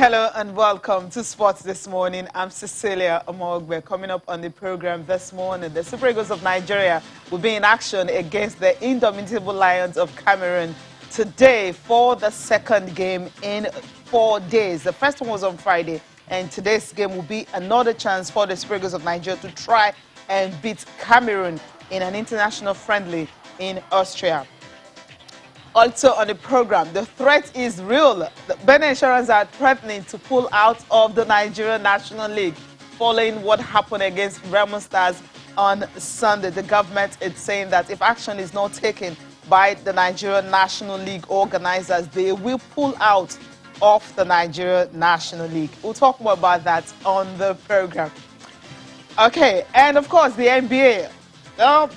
Hello and welcome to Sports This Morning. I'm Cecilia Omogbe. Coming up on the program this morning, the Super Eagles of Nigeria will be in action against the indomitable Lions of Cameroon today for the second game in 4 days. The first one was on Friday, and today's game will be another chance for the Super Eagles of Nigeria to try and beat Cameroon in an international friendly in Austria. Also on the program, the threat is real. The Benin Insurance are threatening to pull out of the Nigerian National League following what happened against Remo Stars on Sunday. The government is saying that if action is not taken by the Nigerian National League organizers, they will pull out of the Nigerian National League. We'll talk more about that on the program. Okay, and of course, the NBA.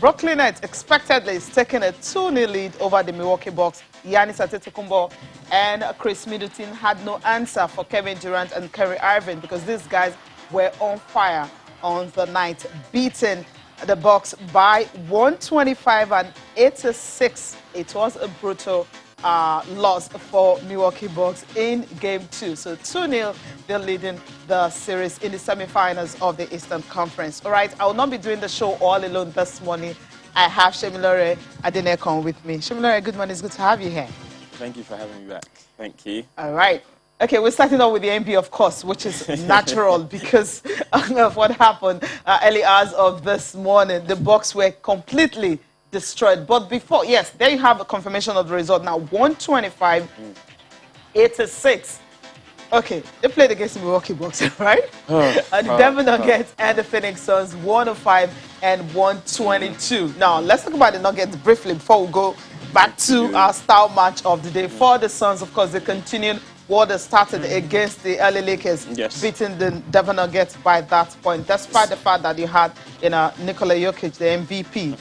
Brooklyn Nets expectedly is taking a 2-0 lead over the Milwaukee Bucks. Giannis Antetokounmpo and Chris Middleton had no answer for Kevin Durant and Kyrie Irving because these guys were on fire on the night, beating the Bucks by 125-86. It was a brutal loss for Milwaukee Bucks in Game 2. So 2-0, they're leading the series in the semifinals of the Eastern Conference. All right, I will not be doing the show all alone this morning. I have Shemilore Adenekon with me. Shemilore, good morning. It's good to have you here. Thank you for having me back. Thank you. All right. Okay, we're starting off with the NBA, of course, which is natural because of what happened early hours of this morning. The Bucks were completely destroyed. But before, yes, there you have a confirmation of the result now. 125-86. Okay, they played against the Milwaukee Bucks, right? And the Denver Nuggets and the Phoenix Suns, 105-122. Now, let's talk about the Nuggets briefly before we go back to our style match of the day. For the Suns, of course, they continued what they started against the LA Lakers, beating the Denver Nuggets by that point, despite the fact that you had, Nikola Jokic, the MVP,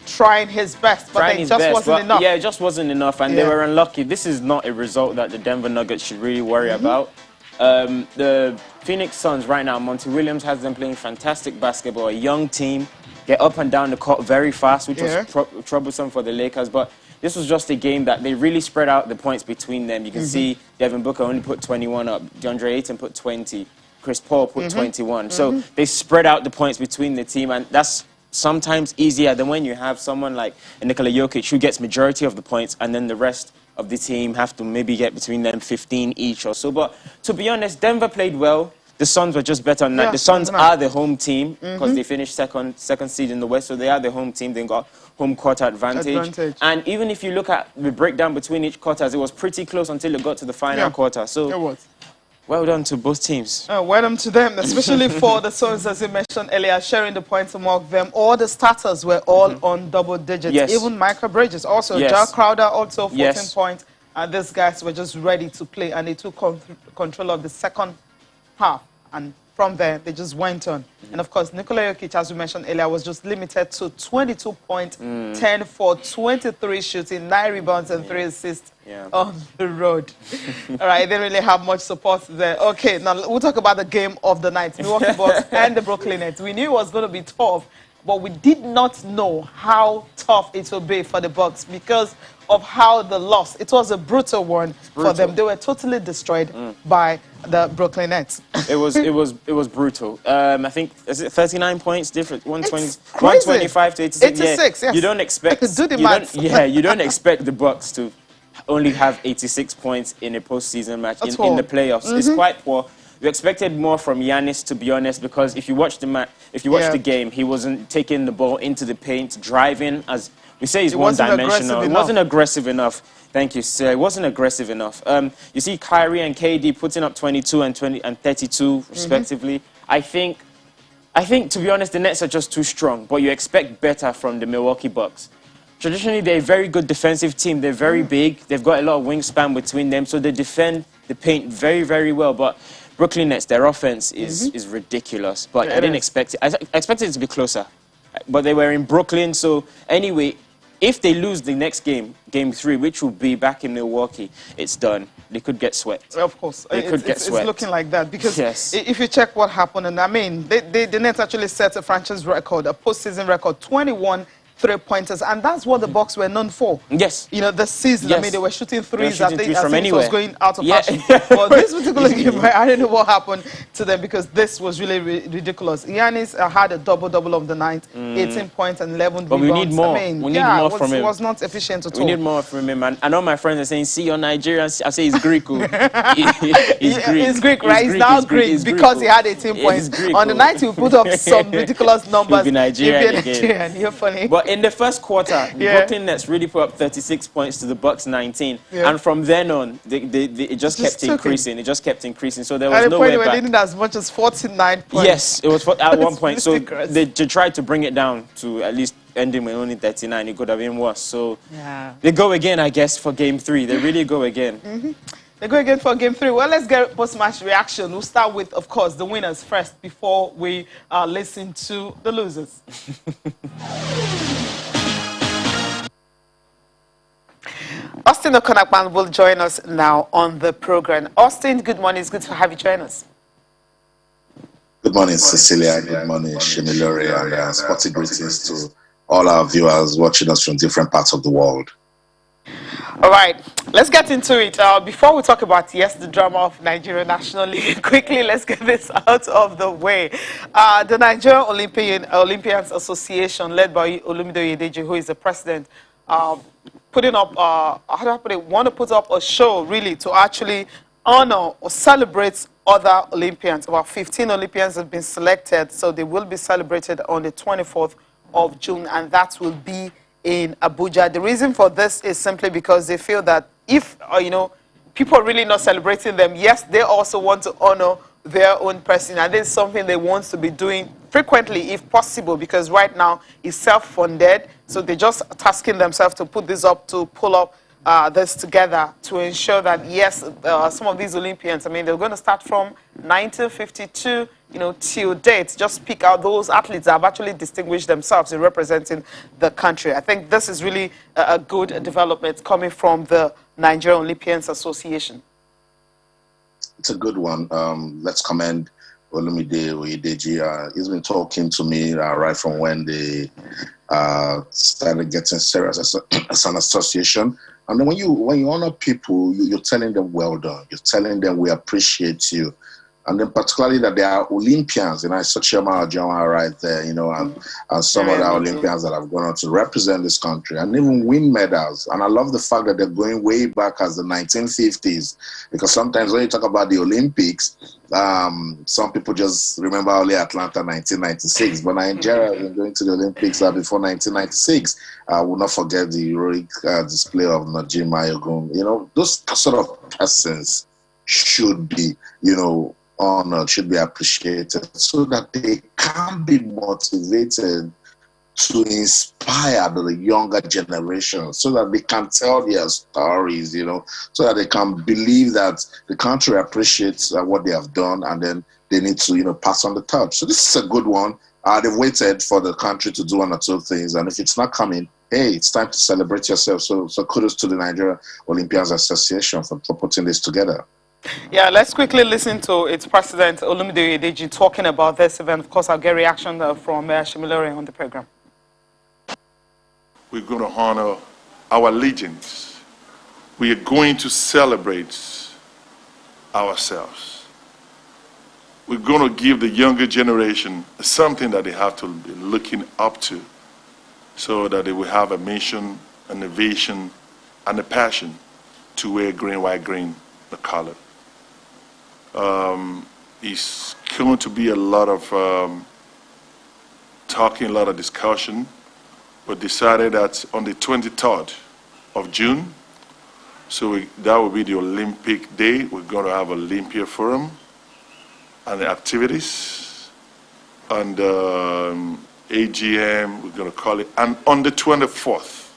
trying his best, but it just wasn't enough. Yeah, it just wasn't enough, and they were unlucky. This is not a result that the Denver Nuggets should really worry about. The Phoenix Suns right now, Monty Williams has them playing fantastic basketball, a young team, get up and down the court very fast, which was troublesome for the Lakers, but this was just a game that they really spread out the points between them. You can see Devin Booker only put 21 up. DeAndre Ayton put 20. Chris Paul put 21. So they spread out the points between the team, and that's sometimes easier than when you have someone like Nikola Jokic who gets majority of the points, and then the rest of the team have to maybe get between them 15 each or so. But to be honest, Denver played well. The Suns were just better on that. The Suns are the home team because they finished second seed in the West, so they are the home team. They got home court advantage. And even if you look at the breakdown between each quarters, it was pretty close until it got to the final quarter. So it was. Well done to both teams. Well done to them, especially for the Suns, as you mentioned earlier, sharing the points among them. All the starters were all on double digits. Even Michael Bridges, also Jack Crowder, also 14 points. And these guys were just ready to play, and they took control of the second half, and from there they just went on. And of course, Nikola Jokic, as we mentioned earlier, was just limited to 22 points, 10 for 23 shooting, 9 rebounds and 3 assists on the road. All right, they didn't really have much support there. Okay, now we'll talk about the game of the night, Milwaukee Bucks and the Brooklyn Nets. We knew it was going to be tough, but we did not know how tough it would be for the Bucks because of how they lost. It was a brutal one for them. They were totally destroyed by the Brooklyn Nets. It was brutal. I think, is it 39 points different? 125 to 86. 86, yes. You don't expect do the math. you don't expect the Bucks to only have 86 points in a postseason match in the playoffs. It's quite poor. We expected more from Giannis, to be honest, because if you watch the game, he wasn't taking the ball into the paint, driving, as we say, he's one-dimensional. It wasn't aggressive enough. Thank you, sir. It wasn't aggressive enough. You see Kyrie and KD putting up 22 and 32 respectively. I think, to be honest, the Nets are just too strong, but you expect better from the Milwaukee Bucks. Traditionally, they're a very good defensive team. They're very big. They've got a lot of wingspan between them, so they defend the paint very, very well. But Brooklyn Nets, their offense is ridiculous. But I didn't expect it. I expected it to be closer. But they were in Brooklyn, so anyway, if they lose the next game, Game 3, which will be back in Milwaukee, it's done. They could get swept. Of course. They could get swept. It's looking like that because if you check what happened, and I mean, the Nets actually set a franchise record, a postseason record, 21 3-pointers, and that's what the Bucks were known for. Yes. You know, the season, I mean, they were shooting threes. I think it was going out of fashion. But this particular game, I don't know what happened to them, because this was really ridiculous. Giannis had a double-double of the night, 18 points and 11 but rebounds. We need more. I mean, we need more from him. It was not efficient at all. We need more from him. And I know my friends are saying, see, you're Nigerian. I say he's Greek. He's Greek. He's Greek, right? He's now Greek because he had 18 points. On the night, he put up some ridiculous numbers. He'll be Nigerian again. You're funny. But in the first quarter, Brooklyn Nets really put up 36 points to the Bucks 19. And from then on, it just kept increasing. It just kept increasing. So there was no way back. They were leading as much as 49 points. Yes, it was at one point. So they tried to bring it down to at least ending with only 39. It could have been worse. So they go again, I guess, for Game 3. They really go again. They go again for Game 3. Well, let's get post-match reaction. We'll start with, of course, the winners first before we listen to the losers. Austin Okonakpan will join us now on the program. Austin, good morning. It's good to have you join us. Good morning, Cecilia. Good morning, Shemilore, and sporty greetings to all our viewers watching us from different parts of the world. All right, let's get into it. Before we talk about, the drama of Nigeria National League, quickly, let's get this out of the way. The Nigerian Olympians Association, led by Olumide Oyedeji, who is the president, putting up, want to put up a show, really, to actually honor or celebrate other Olympians. About 15 Olympians have been selected, so they will be celebrated on the 24th of June, and that will be in Abuja. The reason for this is simply because they feel that if, people are really not celebrating them, yes, they also want to honor their own person, and this is something they want to be doing frequently if possible, because right now it's self-funded, so they're just tasking themselves to put this up, to pull up this together to ensure that, yes, some of these Olympians, I mean, they're going to start from 1952, till date, just pick out those athletes that have actually distinguished themselves in representing the country. I think this is really a good development coming from the Nigerian Olympians Association. It's a good one. Let's commend Olumide Oyedeji. He's been talking to me right from when they started getting serious as an association. And then when you honor people, you're telling them well done. You're telling them we appreciate you. And then particularly that they are Olympians, such a John right there, and some other Olympians that have gone on to represent this country and even win medals. And I love the fact that they're going way back as the 1950s, because sometimes when you talk about the Olympics, some people just remember only Atlanta 1996, but Nigeria has been going to the Olympics before 1996. I will not forget the heroic display of Najima Ogun. Those sort of persons should be, honored, should be appreciated, so that they can be motivated to inspire the younger generation, so that they can tell their stories, so that they can believe that the country appreciates what they have done, and then they need to, pass on the torch. So this is a good one. They've waited for the country to do one or two things, and if it's not coming, hey, it's time to celebrate yourself. So kudos to the Nigerian Olympians Association for putting this together. Yeah, let's quickly listen to its president, Olumide Oyedeji, talking about this event. Of course, I'll get reaction from Shemilore on the program. We're going to honor our legends. We are going to celebrate ourselves. We're going to give the younger generation something that they have to be looking up to, so that they will have a mission, an innovation, and a passion to wear green, white, green, the color. It's going to be a lot of talking, a lot of discussion. We decided that on the 23rd of June, that will be the Olympic Day. We're going to have Olympia Forum and the activities, and AGM, we're going to call it. And on the 24th,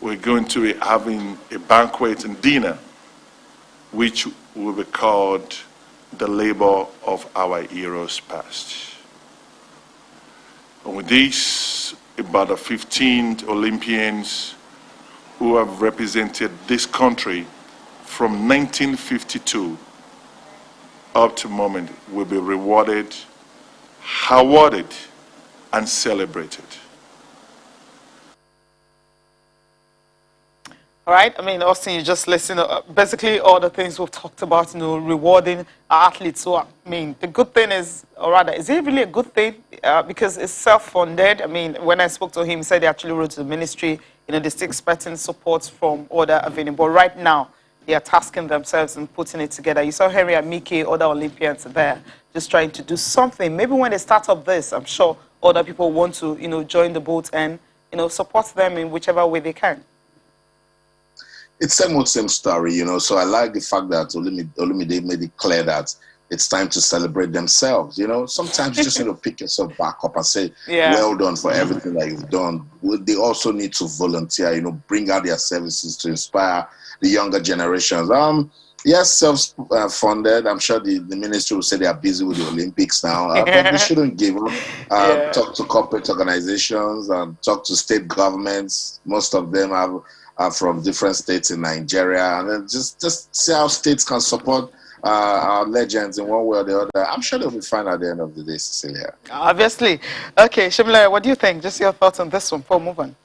we're going to be having a banquet and dinner, which will be called the labor of our heroes past. And with this, about the 15 Olympians who have represented this country from 1952 up to the moment will be rewarded, awarded, and celebrated. All right. I mean, Austin, you just listen. Basically, all the things we've talked about, rewarding our athletes. So, I mean, the good thing is, or rather, is it really a good thing? Because it's self-funded. I mean, when I spoke to him, he said he actually wrote to the ministry, they're still expecting support from other avenues. But right now, they are tasking themselves and putting it together. You saw Henry and Mickey, other Olympians there, just trying to do something. Maybe when they start up this, I'm sure other people want to, join the boat and, support them in whichever way they can. It's same old same story, So I like the fact that Olymide made it clear that it's time to celebrate themselves. Sometimes you just need to pick yourself back up and say, well done for everything that you've done. They also need to volunteer, bring out their services to inspire the younger generations. Yes, self-funded. I'm sure the ministry will say they are busy with the Olympics now, but they shouldn't give up. Talk to corporate organizations, talk to state governments. Most of them are from different states in Nigeria, and then just see how states can support our legends in one way or the other. I'm sure they'll be fine at the end of the day, Cecilia. Obviously. Okay, Shemila, what do you think? Just your thoughts on this one before we move on.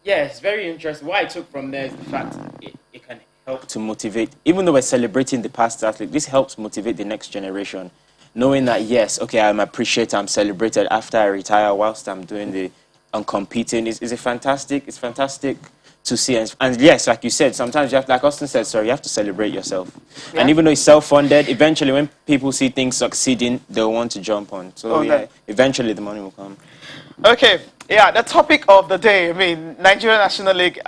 Yeah, it's very interesting. What I took from there is the fact it can help to motivate, even though we're celebrating the past athlete, this helps motivate the next generation. Knowing that, yes, okay, I'm appreciated, I'm celebrated after I retire whilst I'm doing I'm competing is fantastic. It's fantastic to see. And yes, like you said, sometimes you have, like Austin said, sorry, you have to celebrate yourself. Yeah. And even though it's self-funded, eventually when people see things succeeding, they'll want to jump on. So eventually the money will come. Okay, the topic of the day, I mean, Nigerian National League.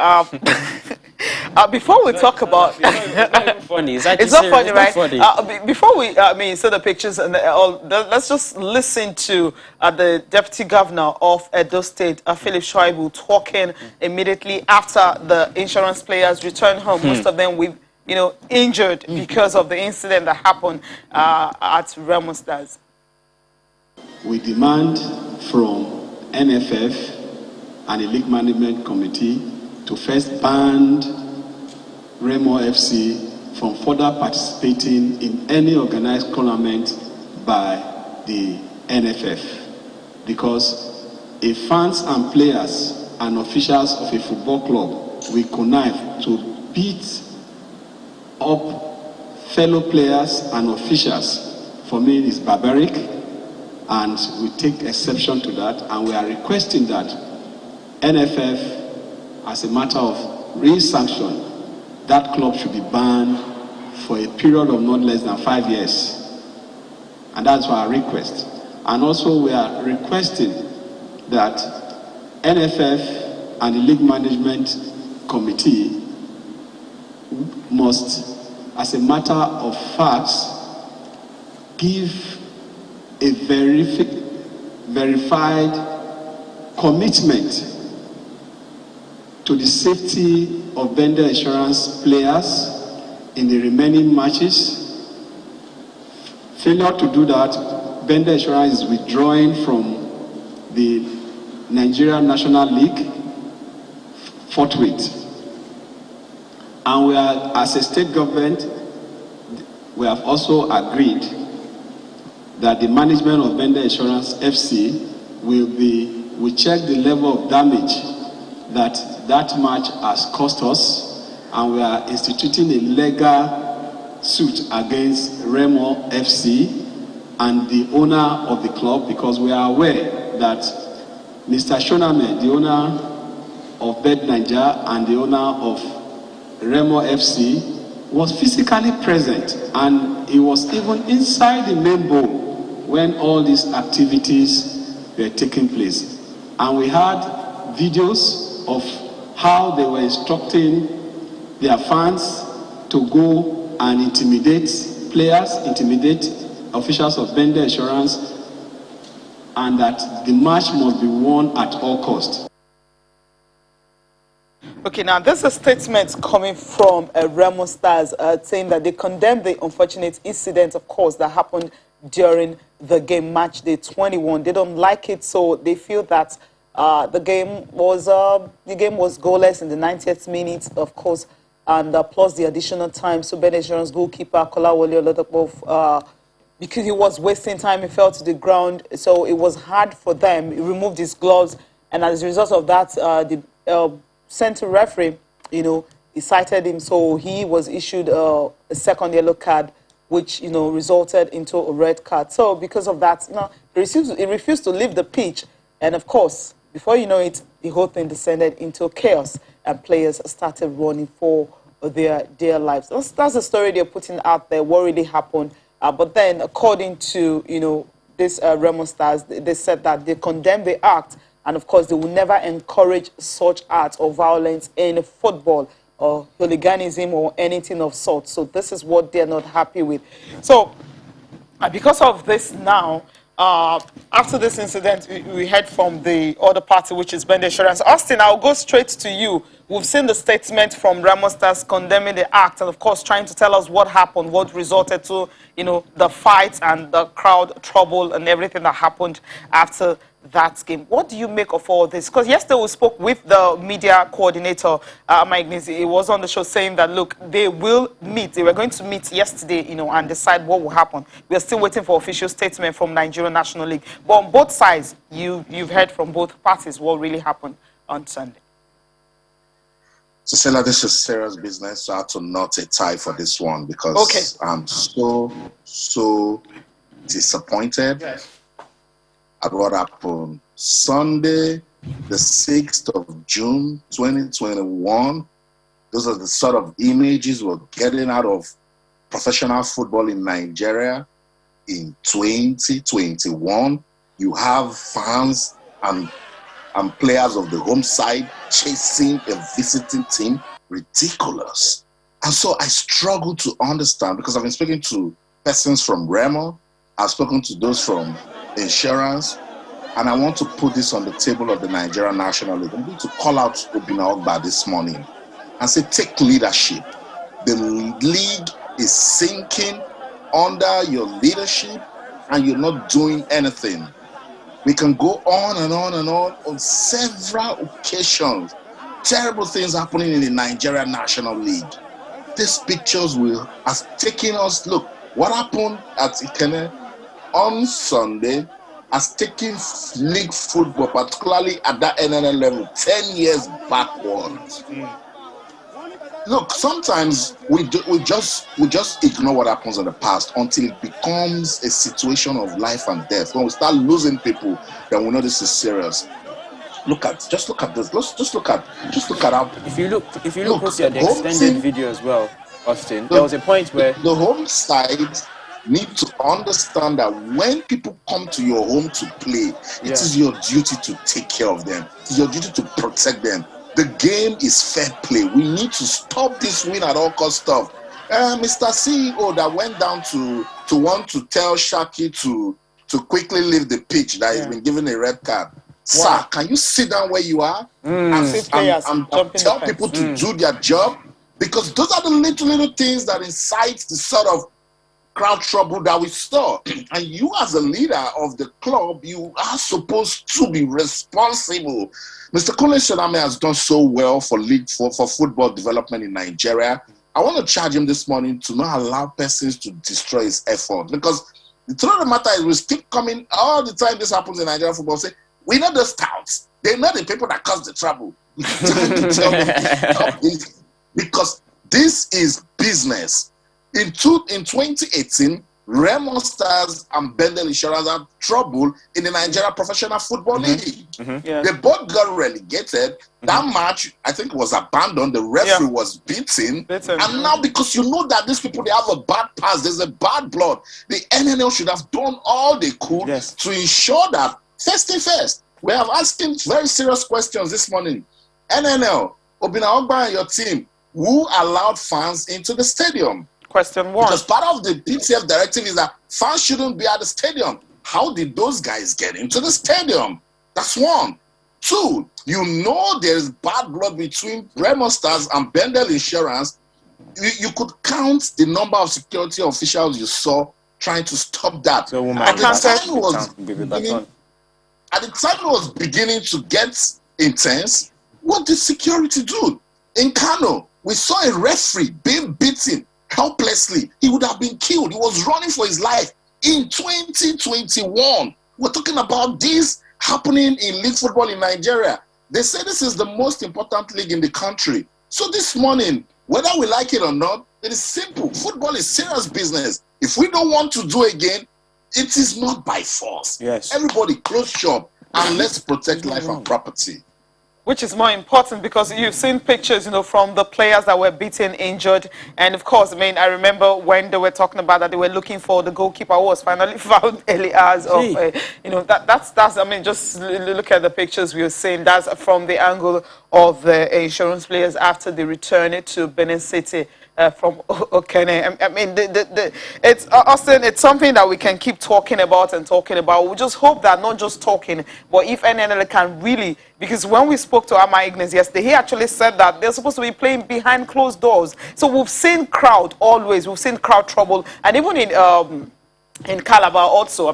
Before we talk about... It's not even funny. It's not funny, right? Funny. Before we see the pictures, and let's just listen to the Deputy Governor of Edo State, Philip Shoaibu, talking immediately after the insurance players returned home. Most of them with, injured because of the incident that happened at Remo Stars. We demand from NFF and the League Management Committee to first ban Remo FC from further participating in any organized tournament by the NFF. Because if fans and players and officials of a football club will connive to beat up fellow players and officials, for me is barbaric, and we take exception to that, and we are requesting that NFF, as a matter of real sanction, that club should be banned for a period of not less than 5 years. And that's our request. And also we are requesting that NFF and the League Management Committee must, as a matter of facts, give a verified commitment to the safety of vendor insurance players in the remaining matches. Failure to do that, vendor insurance is withdrawing from the Nigerian National League forthwith. And we are, as a state government, we have also agreed that the management of vendor insurance FC will check the level of damage that match has cost us, and we are instituting a legal suit against Remo FC and the owner of the club, because we are aware that Mr. Shoname, the owner of Bet Niger and the owner of Remo FC, was physically present, and he was even inside the main bowl when all these activities were taking place. And we had videos of how they were instructing their fans to go and intimidate players, intimidate officials of vendor insurance, and that the match must be won at all costs. Okay, now there's a statement coming from Remo Stars saying that they condemn the unfortunate incident, of course, that happened during the game, match day 21. They don't like it, so they feel that the game was goalless in the 90th minute, of course, and plus the additional time. So Ben Insurance goalkeeper Kolawole Olodokbo, because he was wasting time, he fell to the ground, so it was hard for them. He removed his gloves, and as a result of that, the center referee, he cited him, so he was issued a second yellow card, which, resulted into a red card. So because of that, he refused to leave the pitch. And of course, before you know it, the whole thing descended into chaos and players started running for their dear lives. That's the story they're putting out there, what really happened. But then, according to, this Remo Stars, they said that they condemn the act, and of course, they will never encourage such acts or violence in football or hooliganism or anything of sort. So this is what they're not happy with. So because of this now, after this incident, we heard from the other party, which is Bender Insurance. Austin, I'll go straight to you. We've seen the statement from Remo Stars condemning the act and, of course, trying to tell us what happened, what resulted to, the fights and the crowd trouble and everything that happened after that game. What do you make of all this? Because yesterday we spoke with the media coordinator, Mike Nizi. He was on the show saying that, look, they will meet. They were going to meet yesterday, and decide what will happen. We are still waiting for official statement from Nigerian National League. But on both sides, you've heard from both parties what really happened on Sunday. Cecilia, this is serious business, so I have to knot a tie for this one because I'm so disappointed. Yes. At what happened Sunday, the 6th of June, 2021. Those are the sort of images we're getting out of professional football in Nigeria in 2021. You have fans and players of the home side chasing a visiting team. Ridiculous. And so I struggle to understand, because I've been speaking to persons from Remo, I've spoken to those from Insurance, and I want to put this on the table of the Nigerian National League. I'm going to call out Obina Ogba this morning and say, take leadership. The league is sinking under your leadership and you're not doing anything. We can go on and on and on several occasions. Terrible things happening in the Nigerian National League. These pictures has taken us, look, what happened at Ikene on Sunday has taken league football, particularly at that NNL level, 10 years backwards. Look, sometimes we just ignore what happens in the past until it becomes a situation of life and death. When we start losing people, then we know this is serious. Just look at this. Just look at how. If you look closely at the extended video as well, Austin, there was a point where the home side need to understand that when people come to your home to play, it is your duty to take care of them. It's your duty to protect them. The game is fair play. We need to stop this win at all cost stuff. Mr. CEO that went down to want to tell Shaki to quickly leave the pitch that he's been given a red card. Wow. Sir, can you sit down where you are and tell people to do their job? Because those are the little things that incite the sort of crowd trouble that we saw. And you as a leader of the club, you are supposed to be responsible. Mr. Kunle Shodame has done so well for football development in Nigeria. I want to charge him this morning to not allow persons to destroy his effort. Because the truth of the matter is we keep coming all the time this happens in Nigerian football, say, we know the stouts. They're not the people that cause the trouble. We try to tell them because this is business. In 2018, Remo Stars and Bendel Insurance had trouble in the Nigeria Professional Football League. They both got relegated. That match, I think, was abandoned. The referee was beaten. And now, because you know that these people, they have a bad past, there's a bad blood, the NNL should have done all they could to ensure that, first, we have asking very serious questions this morning. NNL, Obina Ogba and your team, who allowed fans into the stadium? Question one. Because part of the PTF directive is that fans shouldn't be at the stadium. How did those guys get into the stadium? That's one. Two, you know there's bad blood between Remo Stars and Bendel Insurance. You could count the number of security officials you saw trying to stop that. So at the time it was beginning to get intense, what did security do? In Kano, we saw a referee being beaten helplessly. He would have been killed. He was running for his life. In 2021, we're talking about this happening in league football in Nigeria. They say this is the most important league in the country. So this morning, whether we like it or not, it is simple. Football is serious business. If we don't want to do again, it is not by force. Yes. Everybody close shop and let's protect life and property. Which is more important because you've seen pictures, from the players that were beaten, injured. And of course, I remember when they were talking about that they were looking for the goalkeeper who was finally found early hours of, that's, just look at the pictures we were seeing. That's from the angle of the insurance players after they returned to Benin City. From Okene. It's Austin. It's something that we can keep talking about and talking about. We just hope that not just talking, but if NNL can really, because when we spoke to Ama Ignis yesterday, he actually said that they're supposed to be playing behind closed doors. So we've seen crowd always. We've seen crowd trouble, and even in Calabar also.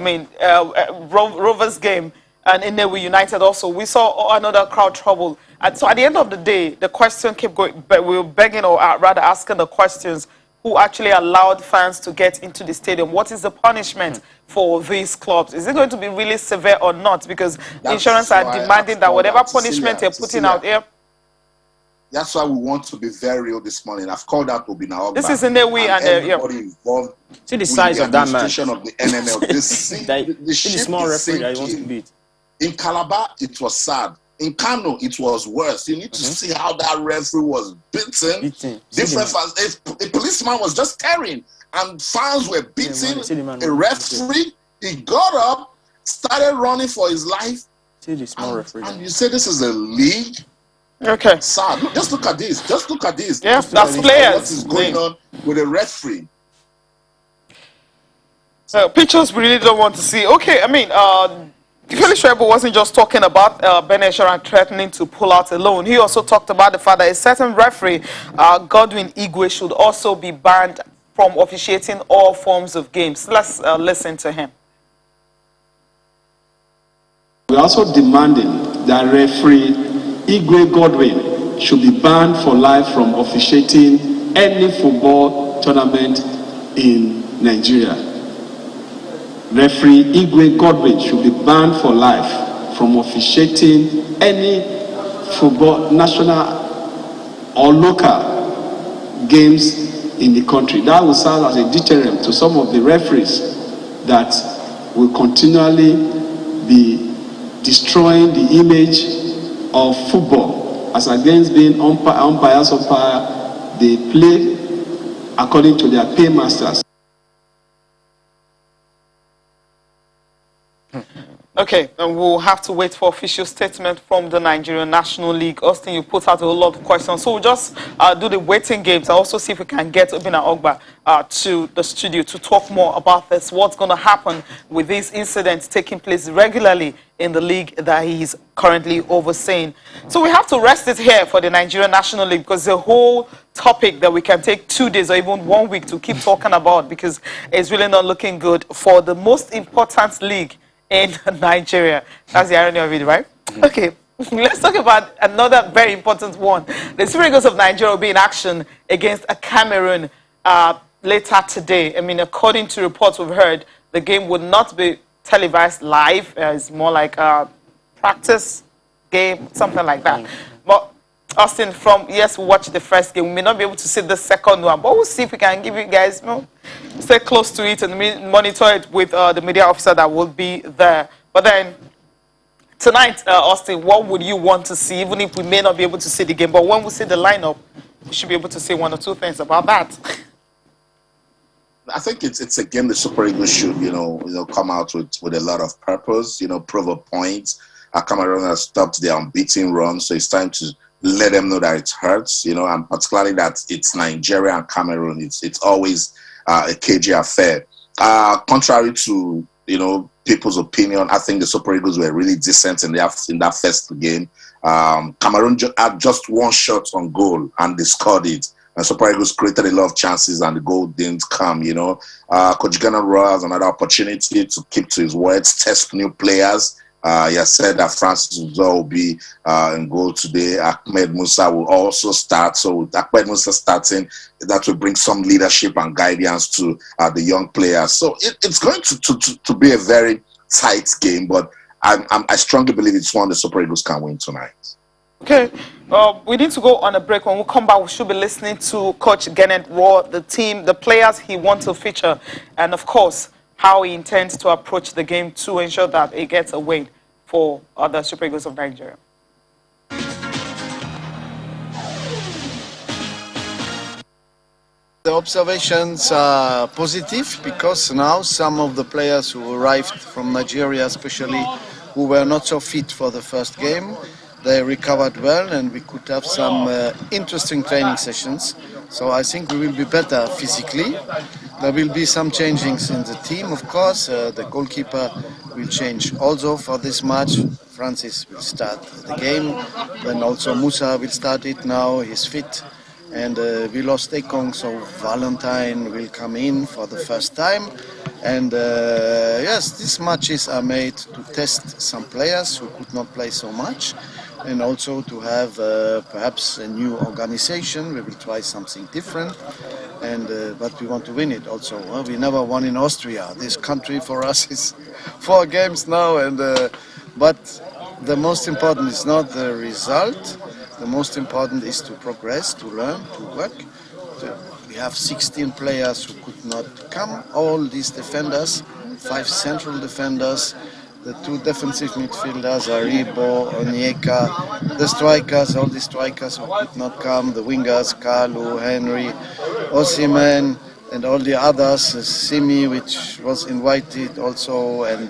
Rovers game. And in there we United also, we saw another crowd trouble. And so at the end of the day, the question kept going, but we were begging, or rather asking the questions, who actually allowed fans to get into the stadium? What is the punishment for these clubs? Is it going to be really severe or not? Because insurance are demanding that whatever punishment they're putting out here. That's why we want to be very real this morning. I've called out Obina. This is in the way and everybody involved. See the size of that man. Of the NNL. The small referee that he wants to beat. In Calabar, it was sad. In Kano, it was worse. You need to see how that referee was beaten. Different fans. A policeman was just tearing, and fans were beating a referee. He got up, started running for his life. See the small referee. And you say this is a league? Okay. Sad. Just look at this. Just look at this. Yeah, that's players. What is going on with a referee? Pictures we really don't want to see. Okay, Felix Shaibu wasn't just talking about Benin Insurance threatening to pull out a loan. He also talked about the fact that a certain referee, Godwin Igwe, should also be banned from officiating all forms of games. Let's listen to him. We're also demanding that referee Igwe Godwin should be banned for life from officiating any football tournament in Nigeria. Referee Igwe Godwin should be banned for life from officiating any football, national or local games in the country. That will serve as a deterrent to some of the referees that will continually be destroying the image of football as against being umpires umpire. They play according to their paymasters. Okay, and we'll have to wait for official statement from the Nigerian National League. Austin, you put out a lot of questions, so we'll just do the waiting games. I'll also see if we can get Obina Ogba to the studio to talk more about this. What's going to happen with these incidents taking place regularly in the league that he's currently overseeing. So we have to rest it here for the Nigerian National League because the whole topic that we can take 2 days or even 1 week to keep talking about because it's really not looking good for the most important league in Nigeria. That's the irony of it, right? Okay, let's talk about another very important one. The Super Eagles of Nigeria will be in action against Cameroon later today. According to reports we've heard, the game would not be televised live. It's more like a practice game, something like that. But Austin, we watched the first game. We may not be able to see the second one, but we'll see if we can give you guys, stay close to it and monitor it with the media officer that will be there. But then tonight, Austin, what would you want to see, even if we may not be able to see the game? But when we see the lineup, we should be able to say 1 or 2 things about that. I think it's a game the Super Eagles should, come out with a lot of purpose, prove a point. Cameroon has stopped their unbeaten run, so it's time to let them know that it hurts, and particularly that it's Nigeria and Cameroon. It's always a cagey affair. Contrary to, people's opinion, I think the Super Eagles were really decent in that first game. Cameroon had just 1 shot on goal and they scored it. And Super Eagles created a lot of chances and the goal didn't come, Coach Rohr has another opportunity to keep to his words, test new players. He has said that Francis will be in goal today. Ahmed Musa will also start. So with Ahmed Musa starting, that will bring some leadership and guidance to the young players. So it's going to be a very tight game, but I strongly believe it's one the Super Eagles can win tonight. Okay, we need to go on a break. When we come back, we should be listening to Coach Rohr, the team, the players he wants to feature, and of course, how he intends to approach the game to ensure that it gets a win for the Super Eagles of Nigeria. The observations are positive because now some of the players who arrived from Nigeria, especially who were not so fit for the first game, they recovered well, and we could have some interesting training sessions. So I think we will be better physically. There will be some changings in the team, of course. The goalkeeper will change also for this match. Francis will start the game. Then also Musa will start it now. He's fit. And we lost Ekong, so Valentine will come in for the first time. And yes, these matches are made to test some players who could not play so much, and also to have perhaps a new organization. We will try something different, and but we want to win it also. We never won in Austria. This country for us is 4 games now, and but the most important is not the result. The most important is to progress, to learn, to work. We have 16 players who could not come. All these defenders, 5 central defenders, the 2 defensive midfielders, Aribo, Onyeka, the strikers, all the strikers who could not come, the wingers, Kalu, Henry, Osimhen, and all the others, Simi, which was invited also, and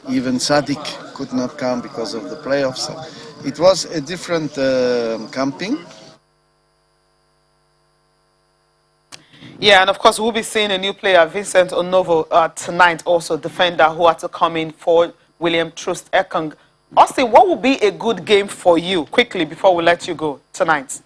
even Sadik could not come because of the playoffs. It was a different camping. Yeah, and of course, we'll be seeing a new player, Vincent Onovo, tonight, also defender who had to come in for William Troost Ekong. Austin, what will be a good game for you, quickly, before we let you go tonight?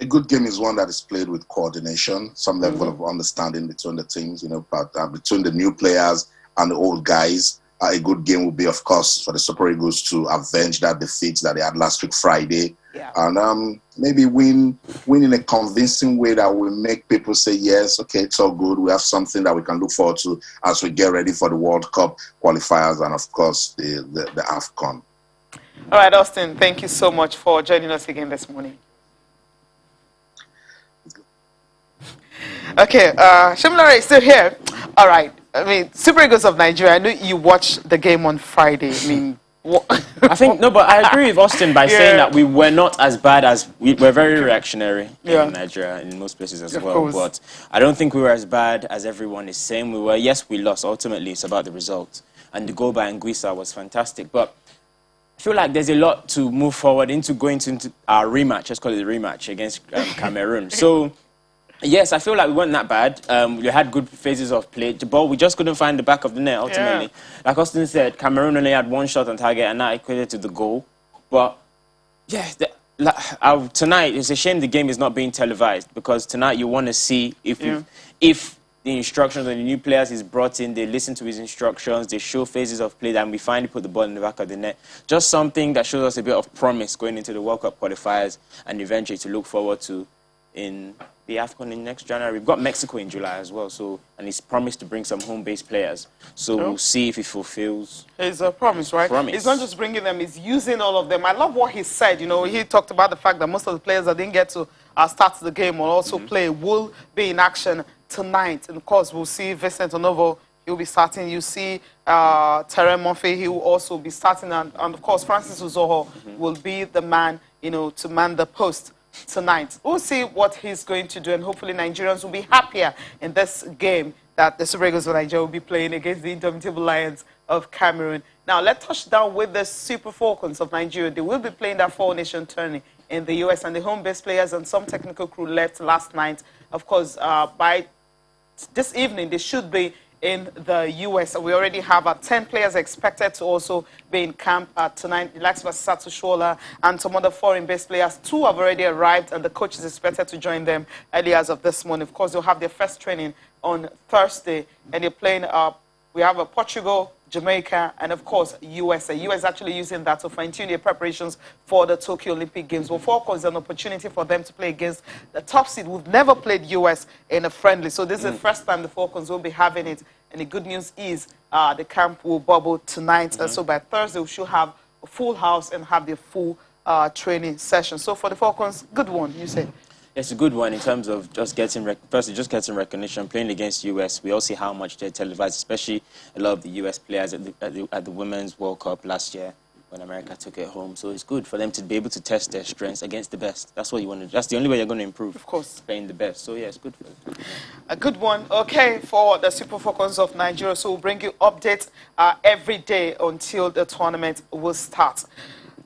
A good game is one that is played with coordination, some level of understanding between the teams, but between the new players and the old guys. A good game would be, of course, for the Super Eagles to avenge that defeat that they had last week Friday, and maybe win in a convincing way that will make people say, yes, okay, it's all good. We have something that we can look forward to as we get ready for the World Cup qualifiers and, of course, the AFCON. All right, Austin, thank you so much for joining us again this morning. Okay, Shimlare is still here. All right. I mean, Super Eagles of Nigeria, I know you watched the game on Friday. I mean, I think, no, but I agree with Austin by saying that we were not as bad as, we were very reactionary in Nigeria, in most places as well. But I don't think we were as bad as everyone is saying we were. Yes, we lost. Ultimately, it's about the result. And the goal by Anguissa was fantastic. But I feel like there's a lot to move forward into going into our rematch. Let's call it a rematch against Cameroon. So, yes, I feel like we weren't that bad. We had good phases of play. The ball, we just couldn't find the back of the net, ultimately. Like Austin said, Cameroon only had 1 shot on target, and that equated to the goal. But, yeah, tonight, it's a shame the game is not being televised, because tonight you want to see if the instructions on the new players he's brought in, they listen to his instructions, they show phases of play, and we finally put the ball in the back of the net. Just something that shows us a bit of promise going into the World Cup qualifiers and eventually to look forward to in the AFCON in next January. We've got Mexico in July as well, and he's promised to bring some home-based players. So we'll see if he fulfills his promise, right? He's not just bringing them, he's using all of them. I love what he said. You know, he talked about the fact that most of the players that didn't get to start the game or also play will be in action tonight. And of course, we'll see Vincent Onovo. He'll be starting. You see Terry Murphy. He will also be starting. And of course, Francis Uzoho will be the man, to man the post tonight. We'll see what he's going to do, and hopefully Nigerians will be happier in this game that the Super Eagles of Nigeria will be playing against the indomitable Lions of Cameroon. Now, let's touch down with the Super Falcons of Nigeria. They will be playing that 4-nation tourney in the U.S., and the home-based players and some technical crew left last night. Of course, by this evening, they should be in the U.S. We already have 10 players expected to also be in camp tonight. Like Satu Shola and some other foreign-based players. 2 have already arrived, and the coach is expected to join them early as of this morning. Of course, they'll have their first training on Thursday, and they're playing. We have Portugal, Jamaica, and of course, USA. US actually using that to fine-tune their preparations for the Tokyo Olympic Games. Well, Falcons is an opportunity for them to play against the top seed. We've never played US in a friendly, so this is the first time the Falcons will be having it. And the good news is the camp will bubble tonight. So by Thursday, we should have full house and have their full training session. So for the Falcons, good one, you say? It's a good one in terms of just getting recognition. Playing against US, we all see how much they're televised, especially a lot of the US players at the Women's World Cup last year when America took it home. So it's good for them to be able to test their strengths against the best. That's what you want to do. That's the only way you're going to improve. Of course. Playing the best. So yeah, it's good for them. A good one. Okay, for the Super Falcons of Nigeria. So we'll bring you updates every day until the tournament will start.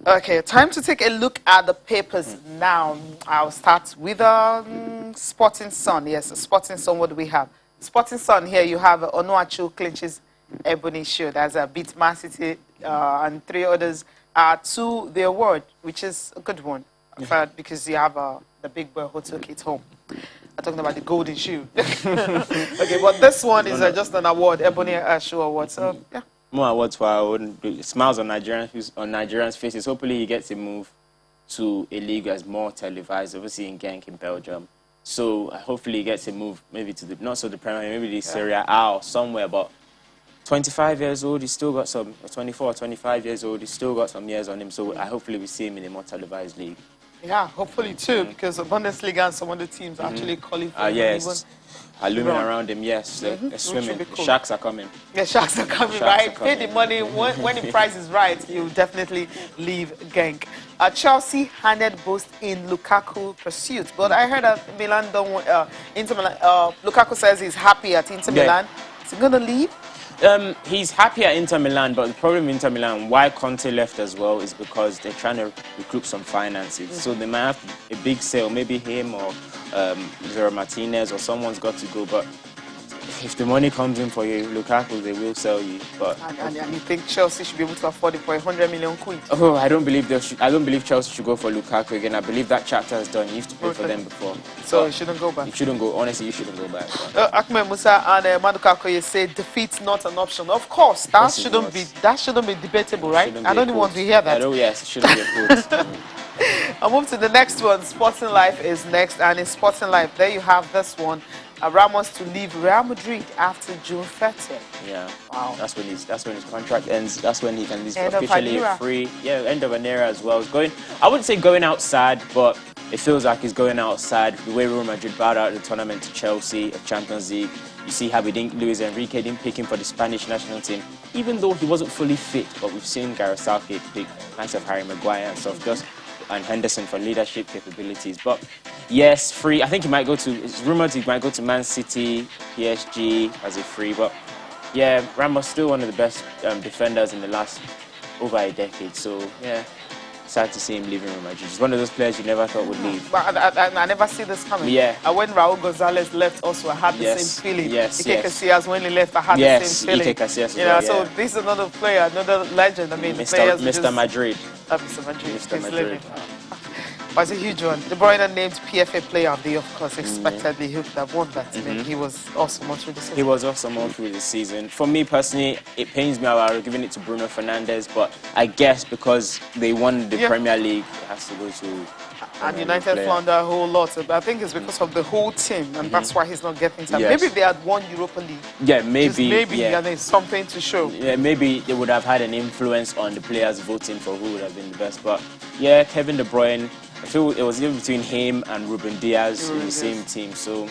Okay, time to take a look at the papers now. I'll start with Sporting Sun. Yes, Sporting Sun, what do we have? Sporting Sun, here you have Onuachu clinches Ebony Shield as a beat Man City and 3 others to the award, which is a good one. Because you have the big boy who took it home. I'm talking about the golden shoe. Okay, but this one is just an award, Ebony Shoe Award. So, yeah. More awards for our own. Smiles on Nigerians' faces. Hopefully he gets a move to a league that's more televised, obviously in Genk in Belgium. So hopefully he gets a move maybe to the, not so the Premier, maybe the Serie A or somewhere. But 25 years old, he's still got some, 24, 25 years old, he's still got some years on him. So hopefully we see him in a more televised league. Yeah, hopefully too, because the Bundesliga and some other teams actually calling for him. Yes. Are looming around him, yes. They're swimming. Cool. Sharks are coming. Yeah, sharks are coming, right? Pay the money. When the price is right, you'll definitely leave Genk. Chelsea handed boost in Lukaku pursuit. But I heard that Milan don't want, Inter Milan, Lukaku says he's happy at Inter Milan. Is he going to leave? He's happy at Inter Milan, but the problem with Inter Milan, why Conte left as well, is because they're trying to recoup some finances. So they might have a big sale, maybe him or Zero Martinez or someone's got to go. But if the money comes in for you, Lukaku, they will sell you. But and you think Chelsea should be able to afford it for 100 million quid? Oh, I don't believe Chelsea should go for Lukaku again. I believe that chapter is done. You used to pay for them before. So you shouldn't go back. You shouldn't go. Honestly, you shouldn't go back. Ahmed Musa and Maduka you say defeat not an option. Of course, that shouldn't be debatable, right? I don't even want to hear that. Yes, it shouldn't be a quote. I'll move to the next one. Sporting Life is next, and in Sporting Life, there you have this one. Ramos to leave Real Madrid after June 30th. Yeah. Wow. That's when his contract ends. That's when he can be officially free. Yeah, end of an era as well. I wouldn't say going outside, but it feels like he's going outside. The way Real Madrid bowed out the tournament to Chelsea at Champions League. You see how Luis Enrique didn't pick him for the Spanish national team, even though he wasn't fully fit. But we've seen Gareth Southgate pick likes of Harry Maguire and stuff, and Henderson for leadership capabilities. But yes, free. I think he might go to, it's rumored he might go to Man City, PSG as a free. But yeah, Ramos still one of the best defenders in the last over a decade. So yeah, sad to see him leaving Real Madrid. He's one of those players you never thought would leave. But I never see this coming. Yeah. When Raul Gonzalez left also, I had the same feeling. Yes, Ike Casillas, when he left, I had the same feeling. Ike Casillas, you know, so this is another player, another legend. I mean, Mr. Madrid. Mr. Madrid. Mr. Madrid. Was a huge one. De Bruyne named PFA Player of the Year, of course, expectedly he would have won that. I mean, he was awesome all through the season. He was awesome all through the season. For me personally, it pains me about giving it to Bruno Fernandes, but I guess because they won the Premier League, it has to go to. And United flounder a whole lot. But I think it's because of the whole team, and that's why he's not getting time. Yes. Maybe if they had won Europa League. Yeah, maybe. And there's something to show. Yeah, maybe they would have had an influence on the players voting for who would have been the best. But yeah, Kevin De Bruyne, I feel it was even between him and Ruben Diaz in the same team. So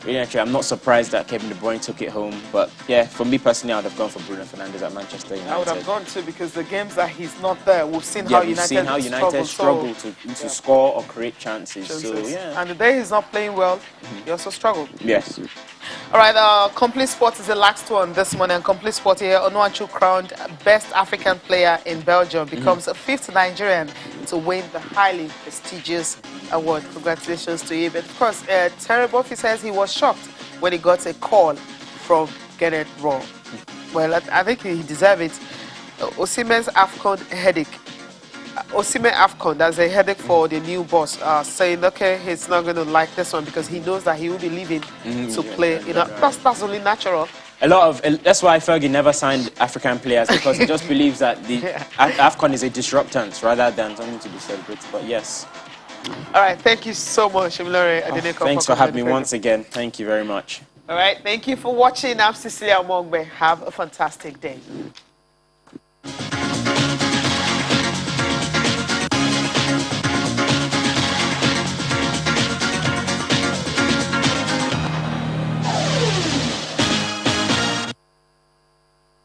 really, actually, I'm not surprised that Kevin De Bruyne took it home. But yeah, for me personally, I would have gone for Bruno Fernandes at Manchester United. I would have gone too, because the games that he's not there, we've seen how United struggle to score or create chances. So yeah. And the day he's not playing well, he also struggled. Yes. All right, Complete Sport is the last one this morning. Complete Sport here, Onuachu crowned Best African Player in Belgium, becomes the 5th Nigerian to win the highly prestigious award. Congratulations to him. But of course, Terry Buffy says he was shocked when he got a call from Rohr. Well, I think he deserved it. Osimhen's AFCON headache. Osimhen AFCON, that's a headache for the new boss, saying, okay, he's not going to like this one because he knows that he will be leaving to play. You know, that's only natural. That's why Fergie never signed African players, because he just believes that the AFCON is a disruptant rather than something to be celebrated. But yes. All right, thank you so much, Shemilore. Thanks for having me once again. Thank you very much. All right, thank you for watching. I'm Cecilia Omogbe. Have a fantastic day.